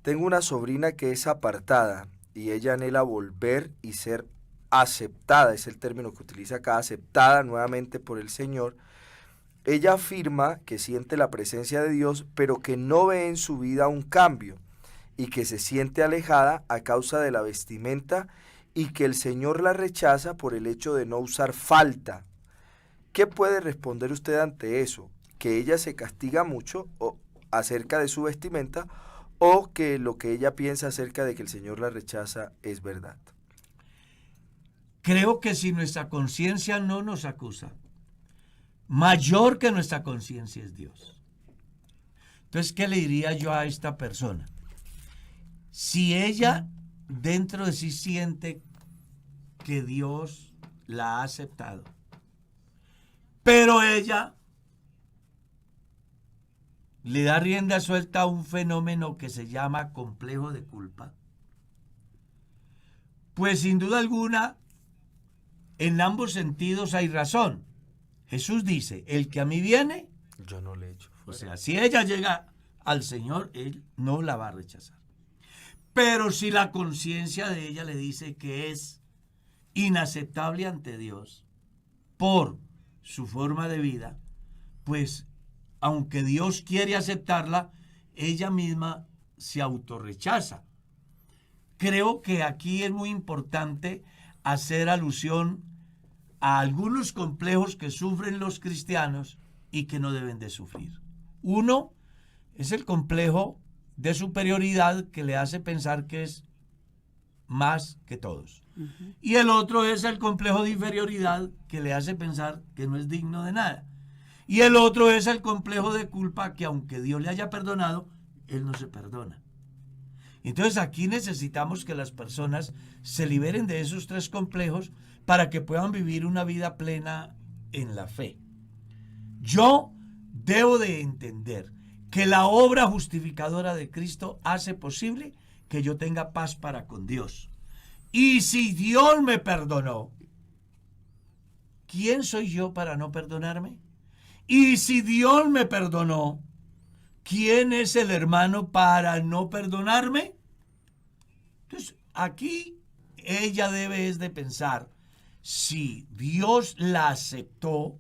Tengo una sobrina que es apartada y ella anhela volver y ser aceptada, es el término que utiliza acá, aceptada nuevamente por el Señor. Ella afirma que siente la presencia de Dios, pero que no ve en su vida un cambio y que se siente alejada a causa de la vestimenta y que el Señor la rechaza por el hecho de no usar falda. ¿Qué puede responder usted ante eso? ¿Que ella se castiga mucho acerca de su vestimenta o que lo que ella piensa acerca de que el Señor la rechaza es verdad?
creo que si nuestra conciencia no nos acusa, mayor que nuestra conciencia es Dios. Entonces, ¿qué le diría yo a esta persona? Si ella dentro de sí siente que Dios la ha aceptado, pero ella le da rienda suelta a un fenómeno que se llama complejo de culpa, pues sin duda alguna, en ambos sentidos hay razón. Jesús dice, el que a mí viene,
Yo no le echo
o
fuera.
sea, si ella llega al Señor, Él no la va a rechazar. Pero si la conciencia de ella le dice que es inaceptable ante Dios por su forma de vida, pues aunque Dios quiere aceptarla, ella misma se autorrechaza. Creo que aquí es muy importante hacer alusión a algunos complejos que sufren los cristianos y que no deben de sufrir. Uno es el complejo de superioridad que le hace pensar que es más que todos. Y el otro es el complejo de inferioridad que le hace pensar que no es digno de nada. Y el otro es el complejo de culpa que aunque Dios le haya perdonado, Él no se perdona. Entonces aquí necesitamos que las personas se liberen de esos tres complejos para que puedan vivir una vida plena en la fe. Yo debo de entender que la obra justificadora de Cristo hace posible que yo tenga paz para con Dios. Y si Dios me perdonó, ¿quién soy yo para no perdonarme? Y si Dios me perdonó, ¿quién es el hermano para no perdonarme? Entonces, aquí ella debe es de pensar, si Dios la aceptó,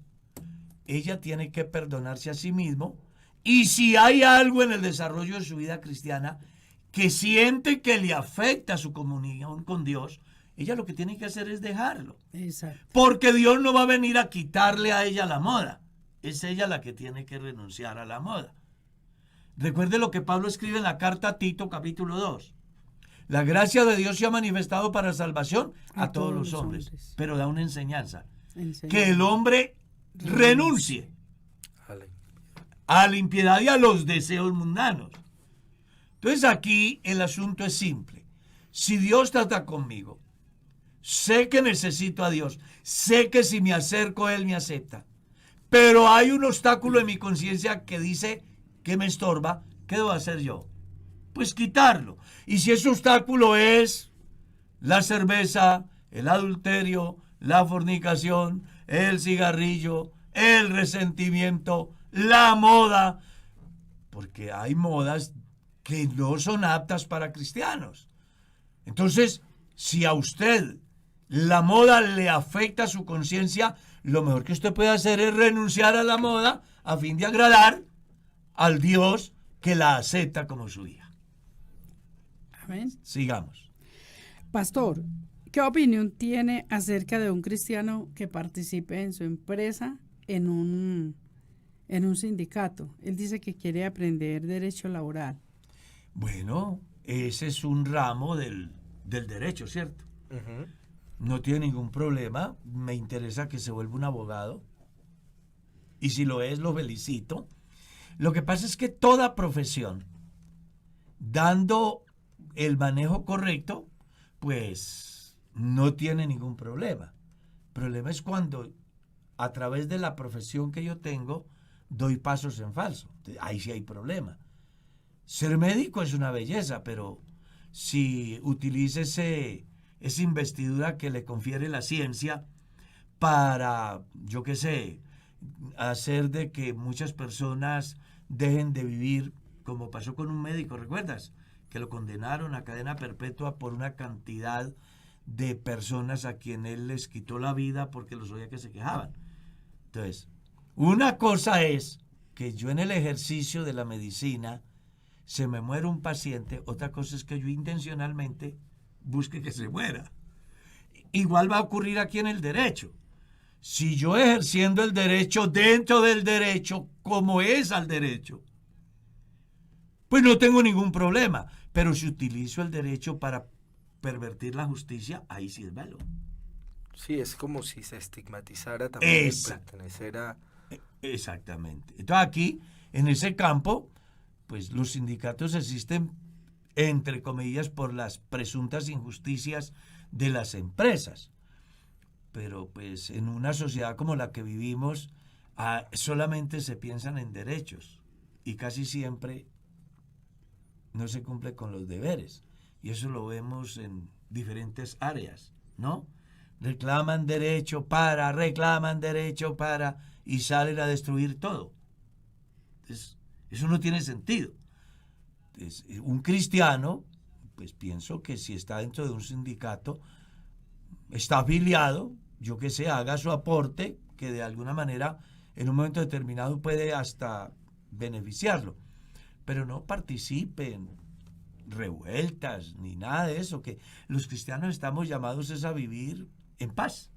ella tiene que perdonarse a sí mismo, y si hay algo en el desarrollo de su vida cristiana que siente que le afecta su comunión con Dios, ella lo que tiene que hacer es dejarlo.
Exacto.
Porque Dios no va a venir a quitarle a ella la moda. Es ella la que tiene que renunciar a la moda. Recuerde lo que Pablo escribe en la carta a Tito, capítulo 2. La gracia de Dios se ha manifestado para salvación a todos los hombres, pero da una enseñanza. Que el hombre renuncie a la impiedad y a los deseos mundanos. Entonces aquí el asunto es simple. Si Dios trata conmigo, sé que necesito a Dios, sé que si me acerco a Él me acepta, pero hay un obstáculo en mi conciencia que dice que me estorba, ¿qué debo hacer yo? Pues quitarlo. Y si ese obstáculo es la cerveza, el adulterio, la fornicación, el cigarrillo, el resentimiento, la moda, porque hay modas que no son aptas para cristianos. Entonces, si a usted la moda le afecta a su conciencia, lo mejor que usted puede hacer es renunciar a la moda a fin de agradar al Dios que la acepta como su hija.
Amén.
Sigamos.
Pastor, ¿qué opinión tiene acerca de un cristiano que participe en su empresa en un sindicato? Él dice que quiere aprender derecho laboral.
Bueno, ese es un ramo del derecho, ¿cierto? No tiene ningún problema. Me interesa que se vuelva un abogado. Y si lo es, lo felicito. Lo que pasa es que toda profesión, dando el manejo correcto, pues no tiene ningún problema. El problema es cuando a través de la profesión que yo tengo doy pasos en falso. Ahí sí hay problema. Ser médico es una belleza, pero si utiliza esa investidura que le confiere la ciencia para, yo qué sé, hacer de que muchas personas dejen de vivir, como pasó con un médico, ¿recuerdas? Que lo condenaron a cadena perpetua por una cantidad de personas a quien él les quitó la vida porque los oía que se quejaban. Entonces, una cosa es que yo en el ejercicio de la medicina se me muera un paciente, otra cosa es que yo intencionalmente busque que se muera. Igual va a ocurrir aquí en el derecho. Si yo ejerciendo el derecho dentro del derecho, como es al derecho, pues no tengo ningún problema. Pero si utilizo el derecho para pervertir la justicia, ahí sí es malo.
Sí, es como si se estigmatizara también el pertenecer a...
Exactamente. Entonces aquí, en ese campo, pues los sindicatos existen, entre comillas, por las presuntas injusticias de las empresas. Pero pues en una sociedad como la que vivimos, solamente se piensan en derechos y casi siempre no se cumple con los deberes. Y eso lo vemos en diferentes áreas, ¿no? Reclaman derecho para, y salen a destruir todo. Entonces, eso no tiene sentido. Entonces, un cristiano, pues pienso que si está dentro de un sindicato, está afiliado, yo que sé, haga su aporte, que de alguna manera en un momento determinado puede hasta beneficiarlo, pero no participe en revueltas ni nada de eso, que los cristianos estamos llamados es a vivir en paz,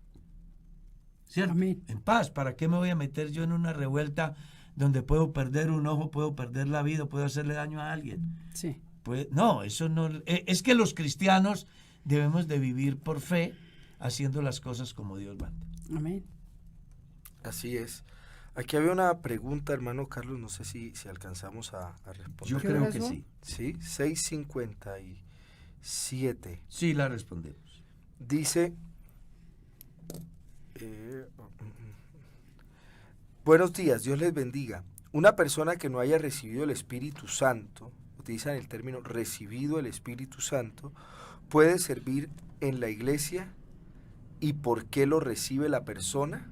¿cierto?
Amén.
En paz. ¿Para qué me voy a meter yo en una revuelta donde puedo perder un ojo, puedo perder la vida, puedo hacerle daño a alguien?
Sí.
Pues no, eso no, es que los cristianos debemos de vivir por fe, haciendo las cosas como Dios manda.
Amén.
Así es. Aquí había una pregunta, hermano Carlos, no sé si alcanzamos a responder.
Yo
¿Qué
creo
horas
que
son?
sí.
Sí, 6:57.
Sí, la respondemos.
Dice, buenos días, Dios les bendiga. Una persona que no haya recibido el Espíritu Santo, utilizan el término recibido el Espíritu Santo, ¿puede servir en la iglesia? ¿Y por qué lo recibe la persona?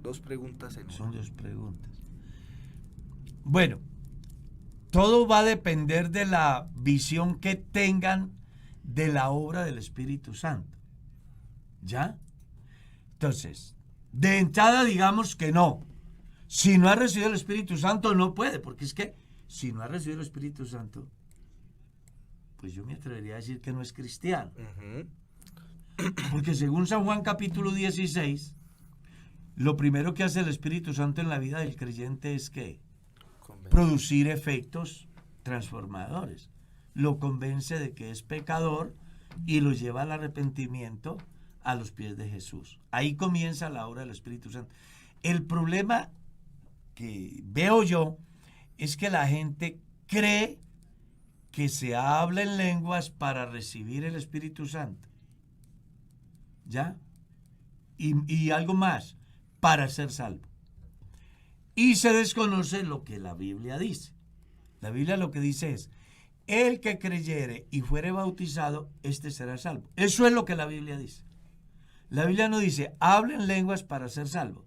Dos preguntas en
Son
una.
dos preguntas. Bueno, todo va a depender de la visión que tengan de la obra del Espíritu Santo. ¿Ya? Entonces, de entrada digamos que no. Si no ha recibido el Espíritu Santo, no puede, porque es que si no ha recibido el Espíritu Santo, pues yo me atrevería a decir que no es cristiano.
Ujú.
Porque según San Juan capítulo 16, lo primero que hace el Espíritu Santo en la vida del creyente es que producir efectos transformadores. Lo convence de que es pecador y lo lleva al arrepentimiento a los pies de Jesús. Ahí comienza la obra del Espíritu Santo. El problema que veo yo es que la gente cree que se habla en lenguas para recibir el Espíritu Santo. ¿Ya? Y algo más, para ser salvo. Y se desconoce lo que la Biblia dice. La Biblia lo que dice es, el que creyere y fuere bautizado, este será salvo. Eso es lo que la Biblia dice. La Biblia no dice, hablen lenguas para ser salvo.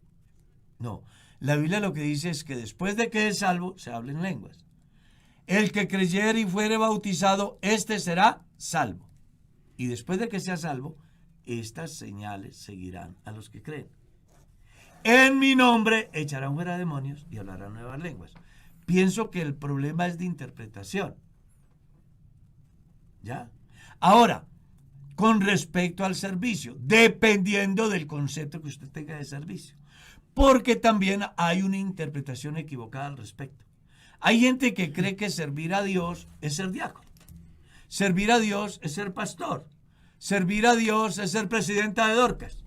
No, la Biblia lo que dice es que después de que es salvo, se hablen lenguas. El que creyere y fuere bautizado, este será salvo. Y después de que sea salvo, estas señales seguirán a los que creen. En mi nombre echarán fuera demonios y hablarán nuevas lenguas. Pienso que el problema es de interpretación. ¿Ya? Ahora, con respecto al servicio, dependiendo del concepto que usted tenga de servicio. Porque también hay una interpretación equivocada al respecto. Hay gente que cree que servir a Dios es ser diácono. Servir a Dios es ser pastor. Servir a Dios es ser presidenta de Dorcas.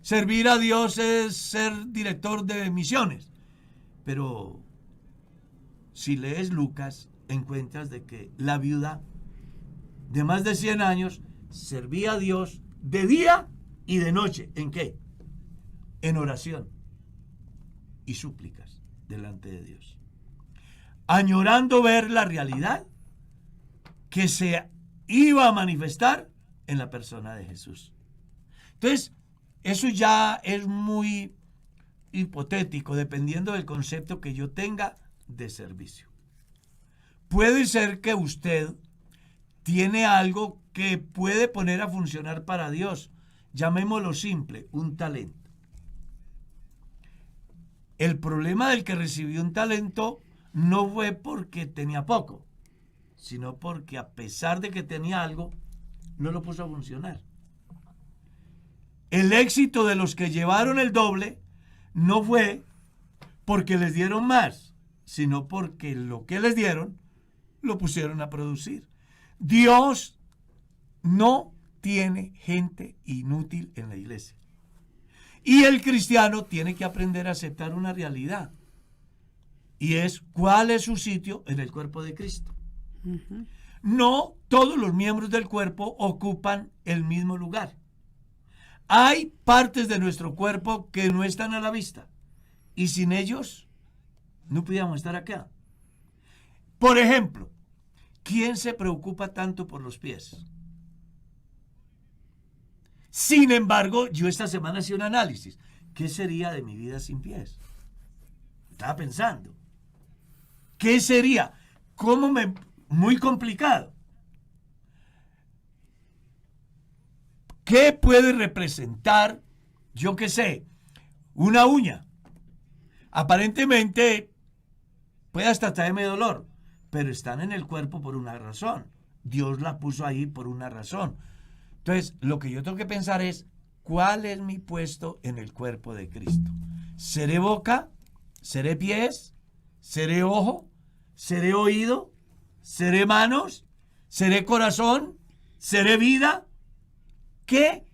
Servir a Dios es ser director de misiones. Pero si lees Lucas, encuentras de que la viuda de más de 100 años servía a Dios de día y de noche. ¿En qué? En oración y súplicas delante de Dios. Añorando ver la realidad que se iba a manifestar en la persona de Jesús. Entonces, eso ya es muy hipotético, dependiendo del concepto que yo tenga de servicio. Puede ser que usted tiene algo que puede poner a funcionar para Dios, llamémoslo simple, un talento. El problema del que recibió un talento no fue porque tenía poco, sino porque a pesar de que tenía algo, no lo puso a funcionar. El éxito de los que llevaron el doble no fue porque les dieron más, sino porque lo que les dieron lo pusieron a producir. Dios no tiene gente inútil en la iglesia. Y el cristiano tiene que aprender a aceptar una realidad. Y es cuál es su sitio en el cuerpo de Cristo. No todos los miembros del cuerpo ocupan el mismo lugar. Hay partes de nuestro cuerpo que no están a la vista. Y sin ellos no pudiéramos estar acá. Por ejemplo, ¿quién se preocupa tanto por los pies? Sin embargo, yo esta semana hice un análisis. ¿Qué sería de mi vida sin pies? Estaba pensando. ¿Qué sería? Muy complicado. ¿Qué puede representar, yo qué sé, una uña? Aparentemente puede hasta traerme dolor, pero están en el cuerpo por una razón. Dios la puso ahí por una razón. Entonces, lo que yo tengo que pensar es, ¿cuál es mi puesto en el cuerpo de Cristo? ¿Seré boca? ¿Seré pies? ¿Seré ojo? ¿Seré oído? ¿Seré manos? ¿Seré corazón? ¿Seré vida? ¿Qué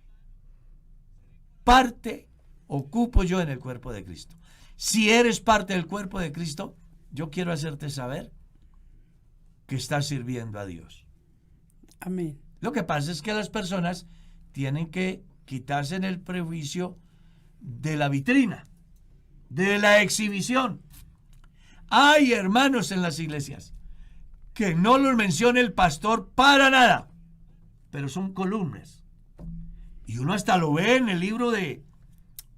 parte ocupo yo en el cuerpo de Cristo? Si eres parte del cuerpo de Cristo, yo quiero hacerte saber que estás sirviendo a Dios.
Amén.
Lo que pasa es que las personas tienen que quitarse en el prejuicio de la vitrina, de la exhibición. Hay hermanos en las iglesias que no los menciona el pastor para nada, pero son columnas. Y uno hasta lo ve en el libro de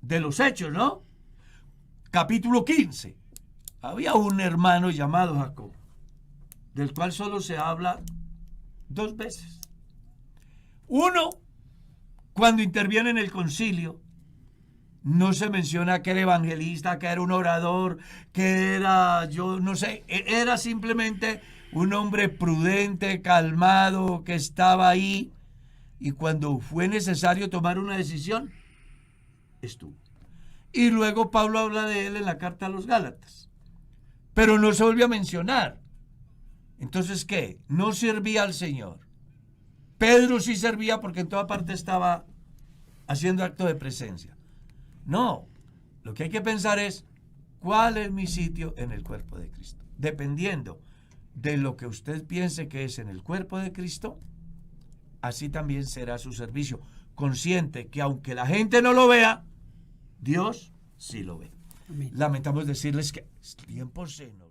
los Hechos, ¿no? Capítulo 15. Había un hermano llamado Jacob, del cual solo se habla 2 veces. Uno, cuando interviene en el concilio, no se menciona que era evangelista, que era un orador, que era, yo no sé, era simplemente un hombre prudente, calmado, que estaba ahí, y cuando fue necesario tomar una decisión, estuvo. Y luego Pablo habla de él en la carta a los Gálatas, pero no se volvió a mencionar. Entonces, ¿qué? No servía al Señor. Pedro sí servía porque en toda parte estaba haciendo acto de presencia. No, lo que hay que pensar es, ¿cuál es mi sitio en el cuerpo de Cristo? Dependiendo de lo que usted piense que es en el cuerpo de Cristo, así también será su servicio, consciente que aunque la gente no lo vea, Dios sí lo ve.
Amén.
Lamentamos decirles que el tiempo se nos